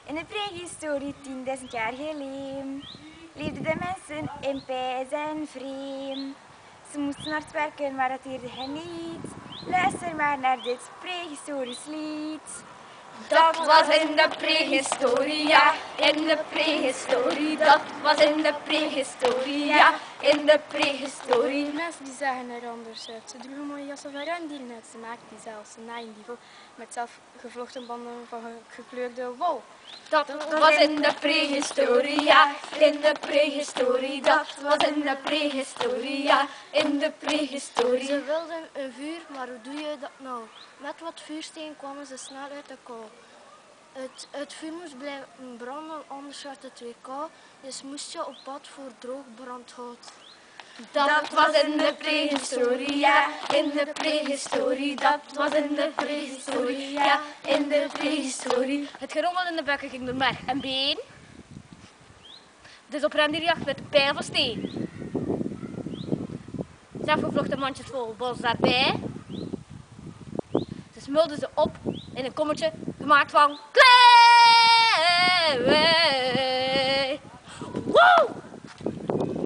In de prehistorie 10.000 jaar geleden leefden de mensen in pijs en vreem. Ze moesten hard werken, maar dat deerde hen niet. Luister maar naar dit prehistorisch lied. Dat was in de prehistorie, ja, in de prehistorie. Dat was in de prehistorie, ja, in de prehistorie. De mensen die zagen er anders uit. Ze droegen mooie jassen van ruimdieren uit. Ze maakten die zelfs na in die met zelf gevlochten banden van gekleurde wol. Dat was in de prehistorie, ja, in de prehistorie. Dat was in de prehistorie, ja, in de prehistorie. Ze wilden een vuur, maar hoe doe je dat nou? Met wat vuursteen kwamen ze snel uit de kou. Het vuur moest blijven branden, anders werd het weer kou. Dus moest je op pad voor droog brandhout. Dat was in de prehistorie, ja, in de prehistorie. Dat was in de prehistorie, ja, in de prehistorie. Het gerommel in de bukken ging door merg en been. Dus op rendierjacht met de pijl van steen. Zelfgevlochten mandjes vol bos daarbij. Ze smulden ze op in een kommetje gemaakt van klei. Woe!